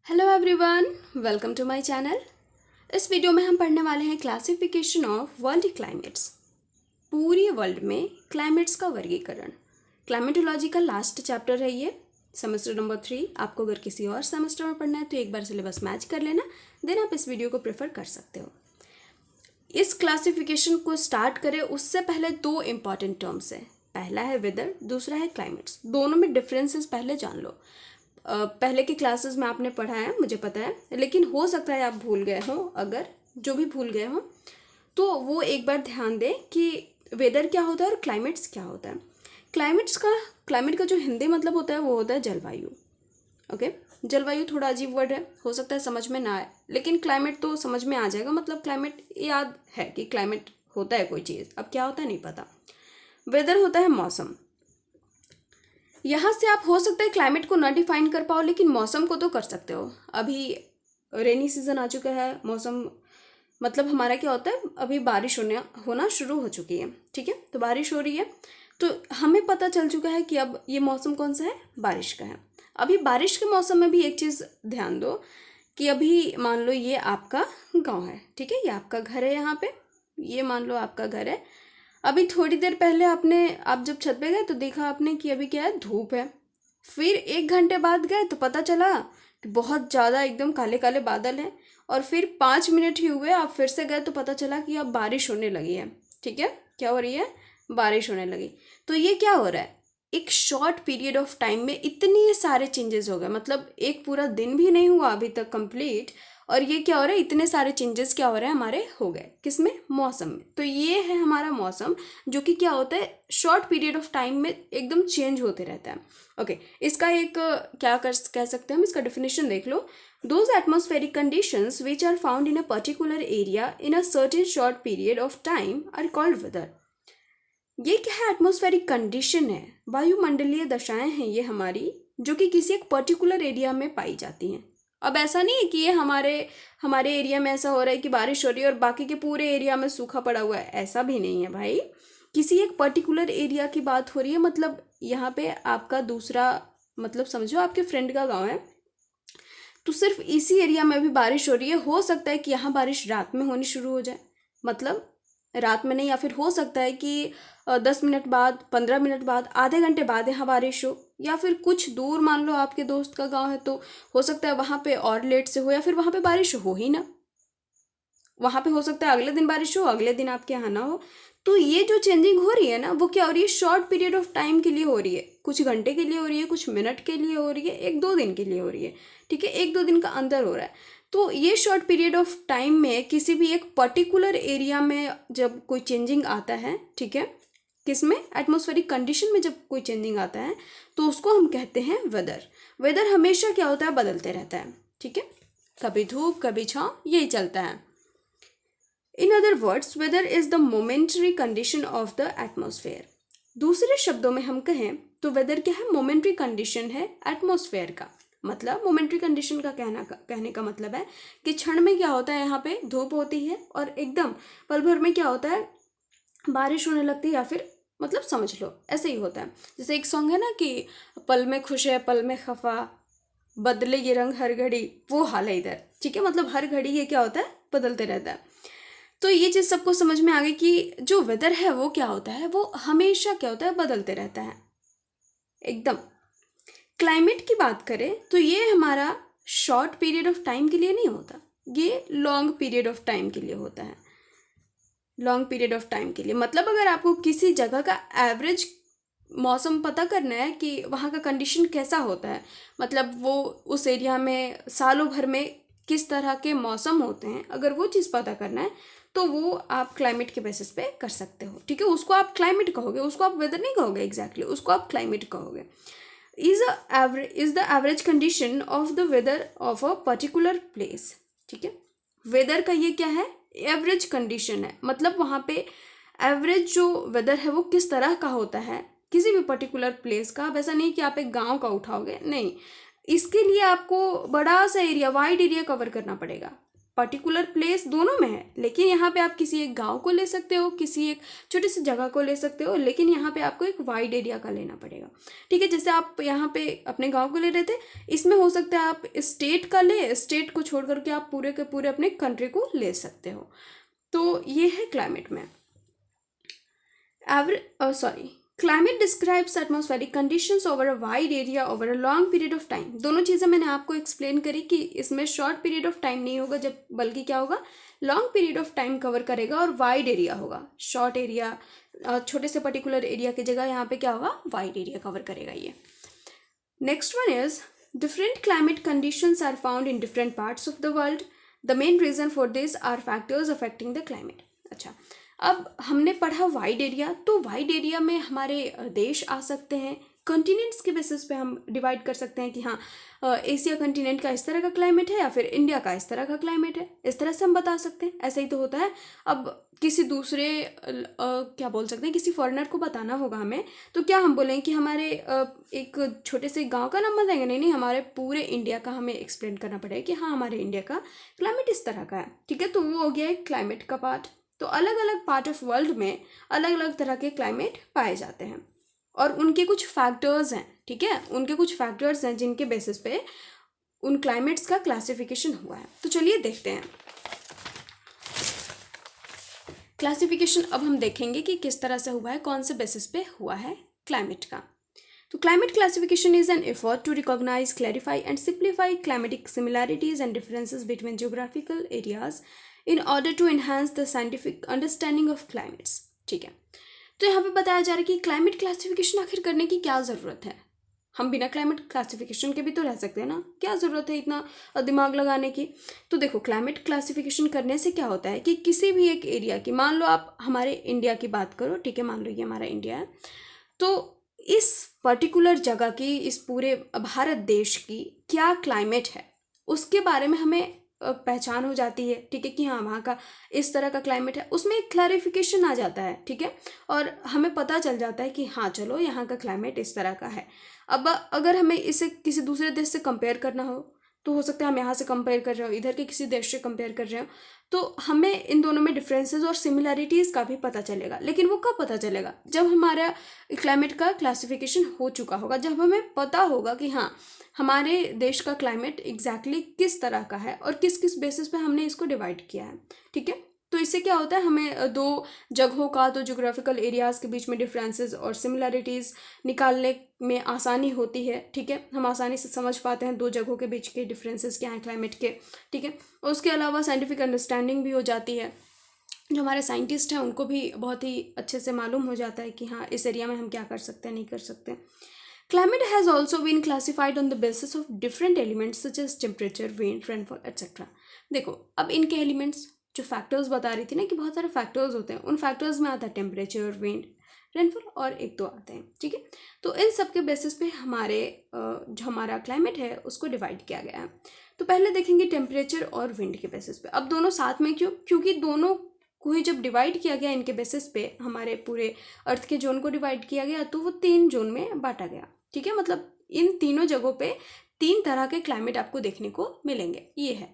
Hello everyone, welcome to my channel. इस video में हम पढ़ने वाले हैं क्लासिफिकेशन ऑफ वर्ल्ड क्लाइमेट्स। पूरी वर्ल्ड में क्लाइमेट्स का वर्गीकरण। क्लाइमेटोलॉजी का लास्ट चैप्टर है ये, सेमेस्टर नंबर 3। आपको अगर किसी और सेमेस्टर में पढ़ना है तो एक बार सिलेबस मैच कर लेना, देन आप इस वीडियो को प्रेफर कर सकते हो। इस क्लासिफिकेशन को स्टार्ट करें उससे पहले दो इंपॉर्टेंट टर्म्स है, पहला है वेदर, दूसरा है क्लाइमेट्स। दोनों में डिफरेंसेस पहले जान लो। पहले की क्लासेस में आपने पढ़ा है, मुझे पता है, लेकिन हो सकता है आप भूल गए हो। अगर जो भी भूल गए हो तो वो एक बार ध्यान दें कि वेदर क्या होता है और क्लाइमेट्स क्या होता है। क्लाइमेट का जो हिंदी मतलब होता है वो होता है जलवायु। ओके, जलवायु थोड़ा अजीब वर्ड है, हो सकता है समझ में ना आए, लेकिन क्लाइमेट तो समझ में आ जाएगा। मतलब क्लाइमेट याद है कि क्लाइमेट होता है कोई चीज़, अब क्या होता है नहीं पता। वेदर होता है मौसम। यहाँ से आप हो सकता है क्लाइमेट को ना डिफाइन कर पाओ, लेकिन मौसम को तो कर सकते हो। अभी रेनी सीजन आ चुका है, मौसम मतलब हमारा क्या होता है, अभी बारिश होना शुरू हो चुकी है, ठीक है। तो बारिश हो रही है तो हमें पता चल चुका है कि अब ये मौसम कौन सा है, बारिश का है। अभी बारिश के मौसम में भी एक चीज़ ध्यान दो कि अभी मान लो ये आपका गांव है, ठीक है, ये आपका घर है, यहाँ पे ये मान लो आपका घर है। अभी थोड़ी देर पहले आप जब छत पे गए तो देखा आपने कि अभी क्या है, धूप है। फिर 1 घंटे बाद गए तो पता चला कि बहुत ज़्यादा एकदम काले काले बादल हैं। और फिर 5 मिनट ही हुए, आप फिर से गए तो पता चला कि अब बारिश होने लगी है, ठीक है। क्या हो रही है, बारिश होने लगी। तो ये क्या हो रहा है, एक शॉर्ट पीरियड ऑफ टाइम में इतने सारे चेंजेस हो गए। मतलब एक पूरा दिन भी नहीं हुआ अभी तक कंप्लीट, और ये क्या हो रहा है, इतने सारे चेंजेस क्या हो रहे हैं हमारे, हो गए किसमें, मौसम में। तो ये है हमारा मौसम, जो कि क्या होता है, शॉर्ट पीरियड ऑफ टाइम में एकदम चेंज होते रहता है। ओके, इसका एक क्या कह सकते हैं हम, इसका डेफिनेशन देख लो। Those atmospheric conditions which are found in a particular area in a certain short period of time are called weather. ये क्या है, एटमॉस्फेरिक कंडीशन है, वायुमंडलीय दशाएं हैं ये हमारी, जो कि किसी एक पर्टिकुलर एरिया में पाई जाती हैं। अब ऐसा नहीं है कि ये हमारे एरिया में ऐसा हो रहा है कि बारिश हो रही है और बाकी के पूरे एरिया में सूखा पड़ा हुआ है, ऐसा भी नहीं है भाई। किसी एक पर्टिकुलर एरिया की बात हो रही है। मतलब यहाँ पे आपका दूसरा, मतलब समझो आपके फ्रेंड का गाँव है, तो सिर्फ इसी एरिया में भी बारिश हो रही है। हो सकता है कि यहाँ बारिश रात में होनी शुरू हो जाए, मतलब रात में नहीं, या फिर हो सकता है कि 10 मिनट बाद, 15 मिनट बाद, आधे घंटे बाद यहाँ बारिश हो। या फिर कुछ दूर मान लो आपके दोस्त का गांव है तो हो सकता है वहाँ पे और लेट से हो, या फिर वहाँ पे बारिश हो ही ना। वहाँ पे हो सकता है अगले दिन बारिश हो, अगले दिन आपके यहाँ ना हो। तो ये जो चेंजिंग हो रही है ना, वो क्या हो रही है, शॉर्ट पीरियड ऑफ टाइम के लिए हो रही है। कुछ घंटे के लिए हो रही है, कुछ मिनट के लिए हो रही है, 1-2 दिन के लिए हो रही है, ठीक है, 1-2 दिन का अंदर हो रहा है। तो ये शॉर्ट पीरियड ऑफ टाइम में किसी भी एक पर्टिकुलर एरिया में जब कोई चेंजिंग आता है, ठीक है, किसमें, एटमॉस्फेरिक कंडीशन में जब कोई चेंजिंग आता है तो उसको हम कहते हैं वेदर। वेदर हमेशा क्या होता है, बदलते रहता है, ठीक है, कभी धूप कभी छाँव, यही चलता है। In other words, weather is the momentary condition of the atmosphere. दूसरे शब्दों में हम कहें तो वेदर क्या है, मोमेंटरी कंडीशन है एटमॉस्फेयर का। मतलब मोमेंटरी कंडीशन का कहने का मतलब है कि क्षण में क्या होता है, यहाँ पे धूप होती है और एकदम पल भर में क्या होता है, बारिश होने लगती है, या फिर मतलब समझ लो ऐसे ही होता है। जैसे एक सॉन्ग है ना कि पल में खुश है पल में खफा, बदले ये रंग हर घड़ी, वो हाल है इधर, ठीक है। मतलब हर घड़ी ये क्या होता है, बदलते रहता है। तो ये चीज़ सबको समझ में आ गई कि जो वेदर है वो क्या होता है, वो हमेशा क्या होता है, बदलते रहता है एकदम। क्लाइमेट की बात करें तो ये हमारा शॉर्ट पीरियड ऑफ टाइम के लिए नहीं होता, ये लॉन्ग पीरियड ऑफ टाइम के लिए होता है। लॉन्ग पीरियड ऑफ टाइम के लिए मतलब अगर आपको किसी जगह का एवरेज मौसम पता करना है कि वहाँ का कंडीशन कैसा होता है, मतलब वो उस एरिया में सालों भर में किस तरह के मौसम होते हैं, अगर वो चीज़ पता करना है तो वो आप क्लाइमेट के बेसिस पे कर सकते हो, ठीक है। उसको आप क्लाइमेट कहोगे, उसको आप वेदर नहीं कहोगे एग्जैक्टली, उसको आप क्लाइमेट कहोगे। Is the average condition of the weather of a particular place, ठीक है। वेदर का ये क्या है, एवरेज कंडीशन है। मतलब वहाँ पे एवरेज जो वेदर है वो किस तरह का होता है किसी भी पर्टिकुलर प्लेस का। अब ऐसा नहीं कि आप एक गांव का उठाओगे, नहीं, इसके लिए आपको बड़ा सा एरिया, वाइड एरिया कवर करना पड़ेगा। पर्टिकुलर प्लेस दोनों में है, लेकिन यहाँ पे आप किसी एक गांव को ले सकते हो, किसी एक छोटी सी जगह को ले सकते हो, लेकिन यहाँ पे आपको एक वाइड एरिया का लेना पड़ेगा। ठीक है, जैसे आप यहाँ पे अपने गांव को ले रहे थे, इसमें हो सकता है आप स्टेट का ले, स्टेट को छोड़ करके आप पूरे के पूरे अपने कंट्री को ले सकते हो। तो ये है क्लाइमेट में climate describes atmospheric conditions over a wide area over a long period of time. दोनों चीज़ें मैंने आपको एक्सप्लेन करी कि इसमें शॉर्ट पीरियड ऑफ टाइम नहीं होगा, जब बल्कि क्या होगा, long period of time cover करेगा और वाइड एरिया होगा। शॉर्ट एरिया, छोटे से पर्टिकुलर एरिया की जगह यहाँ पे क्या होगा, वाइड एरिया कवर करेगा ये। Next one is different climate conditions are found in different parts of the world. The main reason for this are factors affecting the climate. अच्छा, अब हमने पढ़ा वाइड एरिया, तो वाइड एरिया में हमारे देश आ सकते हैं। कॉन्टिनेंट्स के बेसिस पे हम डिवाइड कर सकते हैं कि हाँ, एशिया कॉन्टिनेंट का इस तरह का क्लाइमेट है या फिर इंडिया का इस तरह का क्लाइमेट है, इस तरह से हम बता सकते हैं। ऐसा ही तो होता है। अब किसी दूसरे क्या बोल सकते हैं, किसी फॉरेनर को बताना होगा हमें, तो क्या हम बोलेंगे कि हमारे एक छोटे से गांव का नाम बताएंगे? नहीं, हमारे पूरे इंडिया का हमें एक्सप्लेन करना पड़ेगा कि हाँ, हमारे इंडिया का क्लाइमेट इस तरह का है। ठीक है, तो वो हो गया एक क्लाइमेट का पार्ट। तो अलग अलग पार्ट ऑफ वर्ल्ड में अलग अलग तरह के क्लाइमेट पाए जाते हैं और उनके कुछ फैक्टर्स हैं। ठीक है, उनके कुछ फैक्टर्स हैं जिनके बेसिस पे उन क्लाइमेट्स का क्लासिफिकेशन हुआ है। तो चलिए देखते हैं क्लासिफिकेशन। अब हम देखेंगे कि किस तरह से हुआ है, कौन से बेसिस पे हुआ है क्लाइमेट का। तो climate classification is an effort to recognise, clarify and simplify climatic similarities and differences between geographical areas in order to enhance the scientific understanding of climates। ठीक है, तो यहाँ पे बताया जा रहा है कि क्लाइमेट क्लासिफिकेशन आखिर करने की क्या ज़रूरत है। हम बिना क्लाइमेट क्लासिफिकेशन के भी तो रह सकते हैं ना, क्या ज़रूरत है इतना दिमाग लगाने की। तो देखो, क्लाइमेट क्लासिफिकेशन करने से क्या होता है कि किसी भी एक एरिया की, मान लो आप हमारे इंडिया की बात करो, ठीक है, मान लो ये हमारा इंडिया है, तो इस पर्टिकुलर जगह की, इस पूरे भारत देश की क्या क्लाइमेट है, उसके बारे में हमें पहचान हो जाती है। ठीक है, कि हाँ, वहाँ का इस तरह का क्लाइमेट है, उसमें एक क्लैरिफिकेशन आ जाता है। ठीक है, और हमें पता चल जाता है कि हाँ, चलो, यहाँ का क्लाइमेट इस तरह का है। अब अगर हमें इसे किसी दूसरे देश से कंपेयर करना हो, तो हो सकता है हम यहाँ से कंपेयर कर रहे हो, इधर के किसी देश से कंपेयर कर रहे हो, तो हमें इन दोनों में डिफरेंसेस और सिमिलैरिटीज़ का भी पता चलेगा। लेकिन वो कब पता चलेगा? जब हमारा क्लाइमेट का क्लासिफिकेशन हो चुका होगा, जब हमें पता होगा कि हाँ, हमारे देश का क्लाइमेट एग्जैक्टली किस तरह का है और किस किस बेसिस पे हमने इसको डिवाइड किया है। ठीक है, तो इससे क्या होता है, हमें दो जगहों का, दो ज्योग्राफिकल एरियाज़ के बीच में डिफरेंसेस और सिमिलैरिटीज़ निकालने में आसानी होती है। ठीक है, हम आसानी से समझ पाते हैं दो जगहों के बीच के डिफरेंसेस क्या हैं क्लाइमेट के। ठीक है, उसके अलावा साइंटिफिक अंडरस्टैंडिंग भी हो जाती है। जो हमारे साइंटिस्ट हैं उनको भी बहुत ही अच्छे से मालूम हो जाता है कि हाँ, इस एरिया में हम क्या कर सकते हैं, नहीं कर सकते। Climate has also been classified on the basis of different elements such as temperature, wind, rainfall, etc. देखो, अब इनके एलिमेंट्स, जो फैक्टर्स बता रही थी ना कि बहुत सारे फैक्टर्स होते हैं, उन फैक्टर्स में आता है टेम्परेचर, विंड, रेनफॉल और एक दो आते हैं। ठीक है, तो इन सब के बेसिस पे हमारे जो हमारा क्लाइमेट है उसको डिवाइड किया गया है। तो पहले देखेंगे टेम्परेचर और विंड के बेसिस पे। अब दोनों साथ में क्यों? क्योंकि दोनों को ही जब डिवाइड किया गया इनके बेसिस पे, हमारे पूरे अर्थ के जोन को डिवाइड किया गया, तो वो 3 जोन में बांटा गया। ठीक है, मतलब इन तीनों जगहों पे 3 तरह के क्लाइमेट आपको देखने को मिलेंगे। ये है,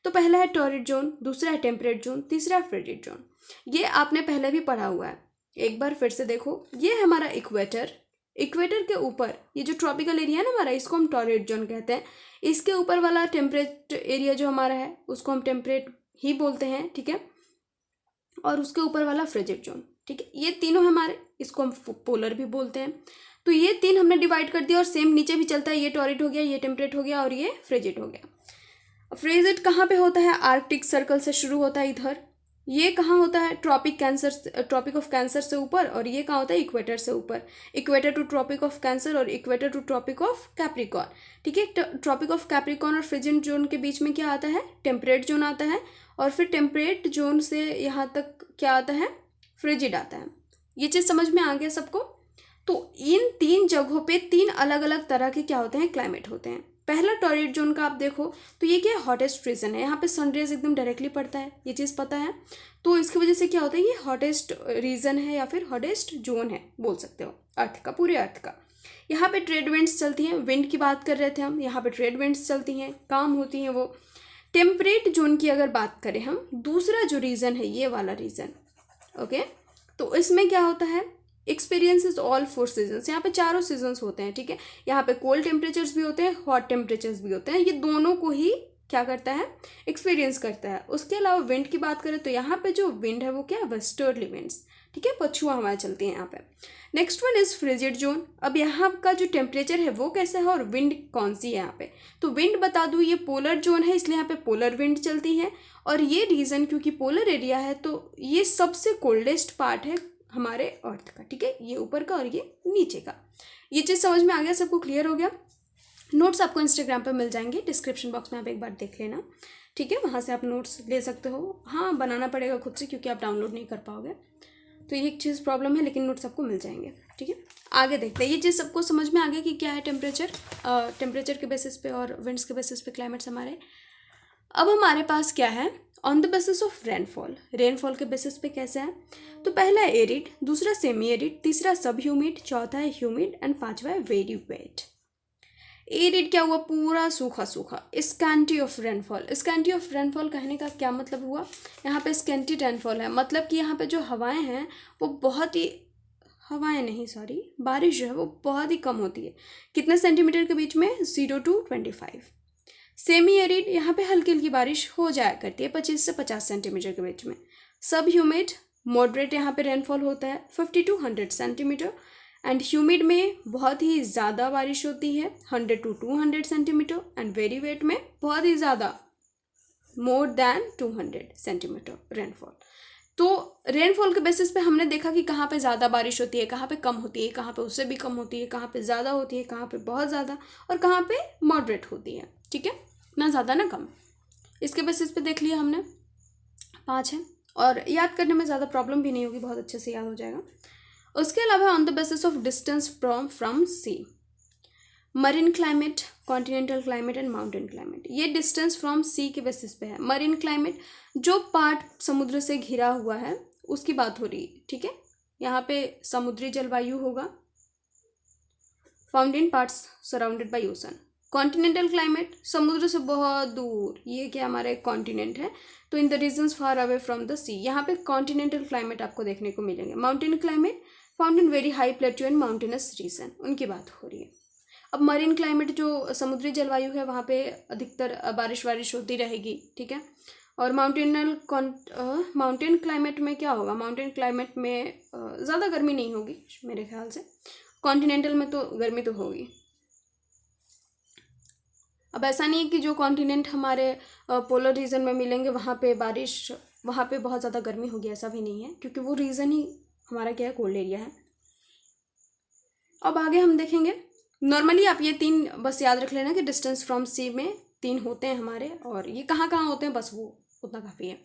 तो पहला है टॉरिड जोन, दूसरा है टेम्परेट जोन, तीसरा है फ्रिजिड जोन। ये आपने पहले भी पढ़ा हुआ है, एक बार फिर से देखो। ये है हमारा इक्वेटर, इक्वेटर के ऊपर ये जो ट्रॉपिकल एरिया है ना हमारा, इसको हम टॉरिड जोन कहते हैं। इसके ऊपर वाला टेम्परेट एरिया जो हमारा है उसको हम टेम्परेट ही बोलते हैं। ठीक है, और उसके ऊपर वाला फ्रिजिड जोन। ठीक है, ये तीनों हमारे, इसको हम पोलर भी बोलते हैं। तो ये 3 हमने डिवाइड कर दिया और सेम नीचे भी चलता है, ये टॉरिड हो गया, ये टेम्परेट हो गया और ये फ्रिजिड हो गया। फ्रिजिड कहाँ पे होता है? आर्कटिक सर्कल से शुरू होता है इधर। ये कहाँ होता है? ट्रॉपिक ऑफ कैंसर से ऊपर। और ये कहाँ होता है? इक्वेटर से ऊपर। Equator to Tropic of Cancer और equator to Tropic of Capricorn. ठीक है, ट्रॉपिक ऑफ कैप्रिकॉर्न और फ्रिजिड जोन के बीच में क्या आता है? टेम्परेट जोन आता है। और फिर टेम्परेट जोन से यहाँ तक क्या आता है? फ्रिजिड आता है। ये चीज़ समझ में आ गया सबको? तो इन 3 जगहों पे 3 अलग अलग तरह के क्या होते हैं? क्लाइमेट होते हैं। पहला टॉरिड जोन का आप देखो तो ये क्या है? हॉटेस्ट रीजन है, यहाँ पे सनरेज एकदम डायरेक्टली पड़ता है, ये चीज़ पता है। तो इसकी वजह से क्या होता है? ये हॉटेस्ट रीजन है या फिर हॉटेस्ट जोन है बोल सकते हो अर्थ का, पूरे अर्थ का। यहाँ पे ट्रेड विंड्स चलती हैं, विंड की बात कर रहे थे हम, यहाँ पे ट्रेड विंड्स चलती हैं, काम होती हैं वो। टेम्परेट जोन की अगर बात करें हम, दूसरा जो रीजन है ये वाला रीजन, ओके, तो इसमें क्या होता है, एक्सपीरियंसेस ऑल 4 सीजन्स, यहाँ पे चारों सीजन्स होते हैं, ठीक है। यहाँ पे कोल्ड टेम्परेचर्स भी होते हैं, हॉट टेम्परेचर्स भी होते हैं, ये दोनों को ही क्या करता है, एक्सपीरियंस करता है। उसके अलावा विंड की बात करें तो यहाँ पे जो विंड है वो क्या है, वेस्टर्ली विंड्स, ठीक है, पछुआ हवाएं चलती हैं यहाँ पे। Next one is frigid zone. अब यहाँ का जो टेम्परेचर है वो कैसा है और विंड कौन सी है यहाँ पे, तो विंड बता दूँ ये पोलर जोन है, इसलिए यहाँ पे पोलर विंड चलती है। और ये रीजन क्योंकि पोलर एरिया है तो ये सबसे कोल्डेस्ट पार्ट है हमारे अर्थ का, ठीक है, ये ऊपर का और ये नीचे का। ये चीज़ समझ में आ गया, सबको क्लियर हो गया। नोट्स आपको इंस्टाग्राम पे मिल जाएंगे, डिस्क्रिप्शन बॉक्स में आप एक बार देख लेना, ठीक है, वहाँ से आप नोट्स ले सकते हो। हाँ, बनाना पड़ेगा खुद से क्योंकि आप डाउनलोड नहीं कर पाओगे, तो ये एक चीज़ प्रॉब्लम है, लेकिन नोट्स आपको मिल जाएंगे, ठीक है। आगे देखते हैं, ये चीज़ सबको समझ में आ गया कि क्या है टेम्परेचर, टेम्परेचर के बेसिस पे और विंड्स के बेसिस पे क्लाइमेट्स हमारे। अब हमारे पास क्या है, on the basis of rainfall, rainfall के बेसिस पे कैसे है, तो पहला है एरिड, दूसरा सेमी एरिड, तीसरा सब ह्यूमिड, चौथा है ह्यूमिड एंड पांचवा है वेरी वेट। एरिड क्या हुआ, पूरा सूखा सूखा। Scanty of rainfall, scanty of rainfall कहने का क्या मतलब हुआ, यहाँ पे स्कैंटी रेनफॉल है, मतलब कि यहाँ पे जो हवाएं हैं वो बहुत ही, हवाएं नहीं सॉरी, बारिश जो है वो बहुत ही कम होती है। कितने सेंटीमीटर के बीच में, 0 to 25। सेमी एरिड, यहाँ पे हल्की हल्की बारिश हो जाया करती है 25 से 50 सेंटीमीटर के बीच में। सब ह्यूमिड, मॉडरेट यहाँ पे रेनफॉल होता है 50 to 100 सेंटीमीटर। एंड ह्यूमिड में बहुत ही ज़्यादा बारिश होती है 100 to 200 centimetre. And very wet में बहुत ही ज़्यादा, मोर देन 200 सेंटीमीटर रेनफॉल। तो रेनफॉल के बेसिस पे हमने देखा कि कहाँ पे ज़्यादा बारिश होती है, कहाँ पे कम होती है, कहाँ पे उससे भी कम होती है, कहाँ पे ज़्यादा होती है, कहाँ पे बहुत ज़्यादा, और कहाँ पे मॉडरेट होती है, ठीक है, ना ज़्यादा ना कम। इसके बेसिस पे देख लिया हमने, 5 है, और याद करने में ज़्यादा प्रॉब्लम भी नहीं होगी, बहुत अच्छे से याद हो जाएगा। उसके अलावा on the basis of distance from sea, marine climate, continental climate and mountain climate. ये डिस्टेंस फ्रॉम सी के बेसिस पे है। मरीन क्लाइमेट जो पार्ट समुद्र से घिरा हुआ है उसकी बात हो रही है, ठीक है, यहाँ पे समुद्री जलवायु होगा, found in parts surrounded by ocean. Continental climate, समुद्र से बहुत दूर, ये क्या हमारा एक कॉन्टिनेंट है, तो in the regions far away from the sea, यहाँ पे कॉन्टिनेंटल क्लाइमेट आपको देखने को मिलेंगे। Mountain climate, found in very high plateau and mountainous region, उनकी बात हो रही है। अब मरीन क्लाइमेट जो समुद्री जलवायु है वहाँ पे अधिकतर बारिश होती रहेगी, ठीक है। और माउंटेन क्लाइमेट में क्या होगा, माउंटेन क्लाइमेट में ज़्यादा गर्मी नहीं होगी मेरे ख्याल से, कॉन्टिनेंटल में तो गर्मी तो होगी। अब ऐसा नहीं है कि जो कॉन्टिनेंट हमारे पोलर रीजन में मिलेंगे वहाँ पे बारिश, वहाँ पे बहुत ज़्यादा गर्मी होगी, ऐसा भी नहीं है, क्योंकि वो रीजन ही हमारा क्या है, कोल्ड एरिया है। अब आगे हम देखेंगे, नॉर्मली आप ये 3 बस याद रख लेना कि डिस्टेंस फ्रॉम सी में 3 होते हैं हमारे, और ये कहाँ कहाँ होते हैं बस वो उतना काफ़ी है।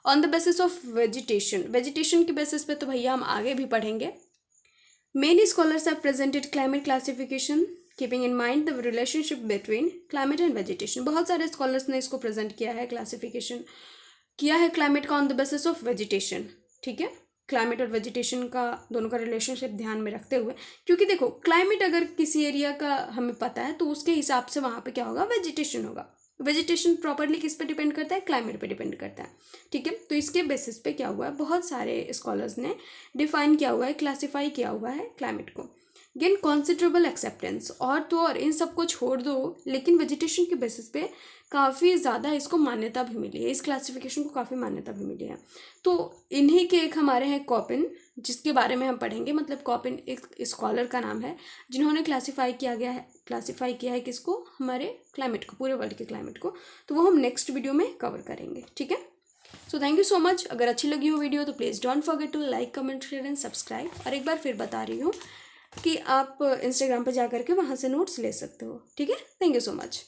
On the basis of vegetation, vegetation के बेसिस पे तो भैया हम आगे भी पढ़ेंगे। Many scholars have presented climate classification keeping in mind the relationship between climate and vegetation. बहुत सारे स्कॉलर्स ने इसको प्रेजेंट किया है, क्लासिफिकेशन किया है क्लाइमेट का on the basis of vegetation, ठीक है, क्लाइमेट और वेजिटेशन का दोनों का रिलेशनशिप ध्यान में रखते हुए, क्योंकि देखो क्लाइमेट अगर किसी एरिया का हमें पता है तो उसके हिसाब से वहाँ पे क्या होगा, वेजिटेशन होगा। वेजिटेशन प्रॉपरली किस पे डिपेंड करता है, क्लाइमेट पे डिपेंड करता है, ठीक है। तो इसके बेसिस पे क्या हुआ है, बहुत सारे स्कॉलर्स ने डिफाइन किया हुआ है, क्लासीफाई किया हुआ है क्लाइमेट को। गेन कॉन्सिडरेबल एक्सेप्टेंस, और तो और इन सबको छोड़ दो, लेकिन वेजिटेशन के बेसिस पे काफ़ी ज़्यादा इसको मान्यता भी मिली है, इस क्लासिफिकेशन को काफ़ी मान्यता भी मिली है। तो इन्हीं के एक हमारे हैं कॉपिन, जिसके बारे में हम पढ़ेंगे, मतलब कॉपिन एक स्कॉलर का नाम है जिन्होंने क्लासीफाई किया है किसको, हमारे क्लाइमेट को, पूरे वर्ल्ड के क्लाइमेट को। तो वो हम नेक्स्ट वीडियो में कवर करेंगे, ठीक है। So thank you so much. अगर अच्छी लगी हो वीडियो तो please don't forget to like, comment, share and subscribe. और एक बार फिर बता रही हूँ कि आप इंस्टाग्राम पर जा करके वहाँ से नोट्स ले सकते हो, ठीक है। Thank you so much.